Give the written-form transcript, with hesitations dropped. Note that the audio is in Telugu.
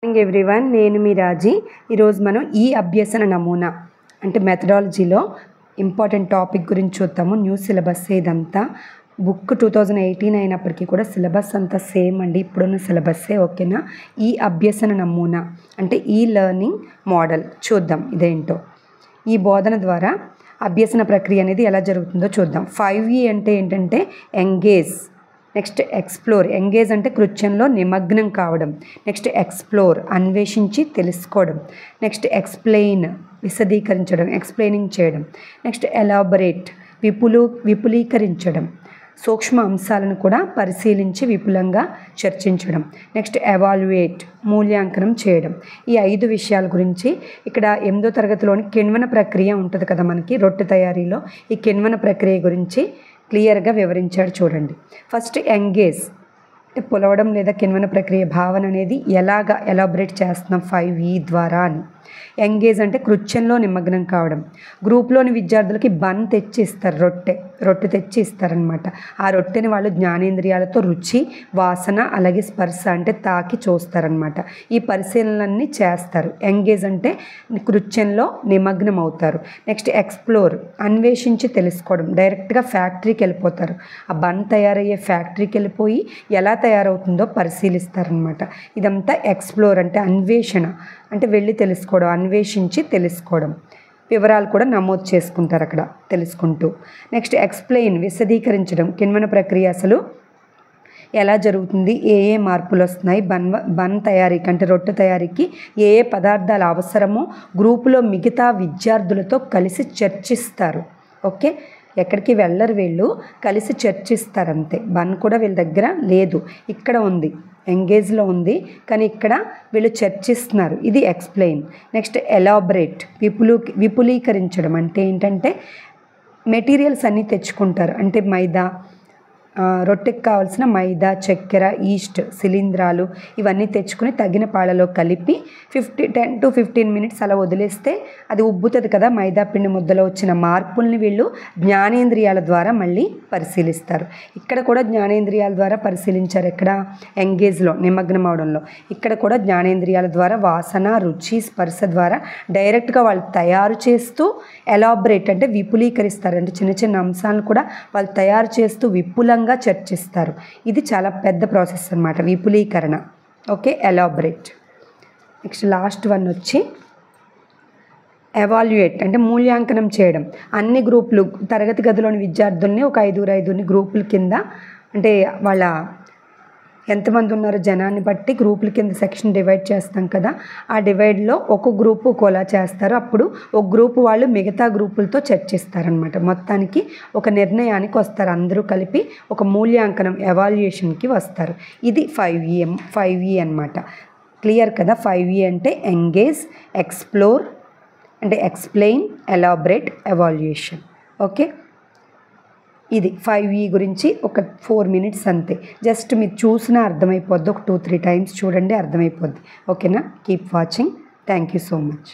మార్నింగ్ ఎవ్రీవన్, నేను మీ రాజీ. ఈరోజు మనం ఈ అభ్యసన నమూనా అంటే మెథడాలజీలో ఇంపార్టెంట్ టాపిక్ గురించి చూద్దాము. న్యూ సిలబస్ ఇదంతా బుక్ 2018 అయినప్పటికీ కూడా సిలబస్ అంతా సేమ్ అండి, ఇప్పుడున్న సిలబస్సే. ఓకేనా? ఈ అభ్యసన నమూనా అంటే ఈ లెర్నింగ్ మోడల్ చూద్దాం ఇదేంటో. ఈ బోధన ద్వారా అభ్యసన ప్రక్రియ అనేది ఎలా జరుగుతుందో చూద్దాం. 5E అంటే ఏంటంటే ఎంగేజ్, నెక్స్ట్ ఎక్స్ప్లోర్. ఎంగేజ్ అంటే కృత్యంలో నిమగ్నం కావడం. నెక్స్ట్ ఎక్స్ప్లోర్ అన్వేషించి తెలుసుకోవడం. నెక్స్ట్ ఎక్స్ప్లెయిన్ విశదీకరించడం, ఎక్స్ప్లెయినింగ్ చేయడం. నెక్స్ట్ ఎలాబరేట్ విపులీకరించడం, సూక్ష్మ అంశాలను కూడా పరిశీలించి విపులంగా చర్చించడం. నెక్స్ట్ ఎవాల్యుయేట్ మూల్యాంకనం చేయడం. ఈ 5 విషయాల గురించి ఇక్కడ 8వ తరగతిలోని కిణ్వన ప్రక్రియ ఉంటుంది కదా మనకి రొట్టె తయారీలో. ఈ కిణ్వన ప్రక్రియ గురించి క్లియర్గా వివరించాడు చూడండి. ఫస్ట్ ఎంగేజ్ అంటే పులవడం లేదా కిణ్వన ప్రక్రియ భావన అనేది ఎలాగా ఎలాబరేట్ చేస్తున్నాం 5E ద్వారా అని. ఎంగేజ్ అంటే కృత్యంలో నిమగ్నం కావడం. గ్రూప్లోని విద్యార్థులకి బన్ తెచ్చి ఇస్తారు, రొట్టె తెచ్చి ఇస్తారనమాట. ఆ రొట్టెని వాళ్ళు జ్ఞానేంద్రియాలతో రుచి, వాసన, అలాగే స్పర్శ అంటే తాకి చూస్తారనమాట. ఈ పరిశీలనలన్నీ చేస్తారు. ఎంగేజ్ అంటే కృత్యంలో నిమగ్నం అవుతారు. నెక్స్ట్ ఎక్స్ప్లోర్ అన్వేషించి తెలుసుకోవడం. డైరెక్ట్గా ఫ్యాక్టరీకి వెళ్ళిపోతారు. ఆ బన్ తయారయ్యే ఫ్యాక్టరీకి వెళ్ళిపోయి ఎలా తయారవుతుందో పరిశీలిస్తారనమాట. ఇదంతా ఎక్స్ప్లోర్ అంటే అన్వేషణ, అంటే వెళ్ళి తెలుసుకోవడం, అన్వేషించి తెలుసుకోవడం. వివరాలు కూడా నమోదు చేసుకుంటారు అక్కడ తెలుసుకుంటూ. Next explain విశదీకరించడం. కిణ్వన ప్రక్రియ అసలు ఎలా జరుగుతుంది, ఏ మార్పులు వస్తున్నాయి, బన్ తయారీకి అంటే రొట్టె తయారీకి ఏ పదార్థాలు అవసరమో గ్రూపులో మిగతా విద్యార్థులతో కలిసి చర్చిస్తారు. ఓకే, ఎక్కడికి వెళ్ళరు, వీళ్ళు కలిసి చర్చిస్తారంతే. బన్ కూడా వీళ్ళ దగ్గర లేదు, ఇక్కడ ఉంది, ఎంగేజ్లో ఉంది, కానీ ఇక్కడ వీళ్ళు చర్చిస్తున్నారు. ఇది ఎక్స్ప్లెయిన్. నెక్స్ట్ ఎలాబరేట్ విపులీకరించడం అంటే ఏంటంటే మెటీరియల్స్ అన్నీ తెచ్చుకుంటారు. అంటే మైదా, రొట్టెకి కావాల్సిన మైదా, చక్కెర, ఈస్ట్, శిలీంధ్రాలు ఇవన్నీ తెచ్చుకుని తగిన పాలలో కలిపి 10 to 15 minutes అలా వదిలేస్తే అది ఉబ్బుతుంది కదా. మైదా పిండి ముద్దలో వచ్చిన మార్పుల్ని వీళ్ళు జ్ఞానేంద్రియాల ద్వారా మళ్ళీ పరిశీలిస్తారు. ఇక్కడ కూడా జ్ఞానేంద్రియాల ద్వారా పరిశీలించారు. ఎక్కడ ఎంగేజ్లో నిమగ్నం అవడంలో. ఇక్కడ కూడా జ్ఞానేంద్రియాల ద్వారా వాసన, రుచి, స్పర్శ ద్వారా డైరెక్ట్గా వాళ్ళు తయారు చేస్తూ ఎలాబరేట్ అంటే విపులీకరిస్తారు. అంటే చిన్న చిన్న అంశాలను కూడా వాళ్ళు తయారు చేస్తూ విపులంగా చర్చిస్తారు. ఇది చాలా పెద్ద ప్రాసెస్ అన్నమాట, విపులీకరణ. Okay, elaborate. Next last one వచ్చి ఎవాల్యుయేట్ అంటే మూల్యాంకనం చేయడం. అన్ని గ్రూపులు తరగతి గదిలోని విద్యార్థుల్ని ఒక 5 గ్రూపుల కింద, అంటే వాళ్ళ ఎంతమంది ఉన్నారో జనాన్ని బట్టి గ్రూపుల కింద సెక్షన్ డివైడ్ చేస్తాం కదా. ఆ డివైడ్లో ఒక గ్రూపు ఒకలా చేస్తారు. అప్పుడు ఒక గ్రూపు వాళ్ళు మిగతా గ్రూపులతో చర్చిస్తారనమాట. మొత్తానికి ఒక నిర్ణయానికి వస్తారు. అందరూ కలిపి ఒక మూల్యాంకనం ఎవాల్యుయేషన్కి వస్తారు. ఇది 5E అనమాట. క్లియర్ కదా? 5E అంటే ఎంగేజ్, ఎక్స్ప్లోర్ అంటే ఎక్స్ప్లెయిన్, ఎలాబరేట్, ఎవాల్యుయేషన్. ఓకే, ఇది 5E గురించి ఒక 4 minutes అంతే. జస్ట్ మీరు చూసినా అర్థమైపోద్ది. ఒక 2-3 times చూడండి, అర్థమైపోద్ది. ఓకేనా? Keep watching. Thank you so much.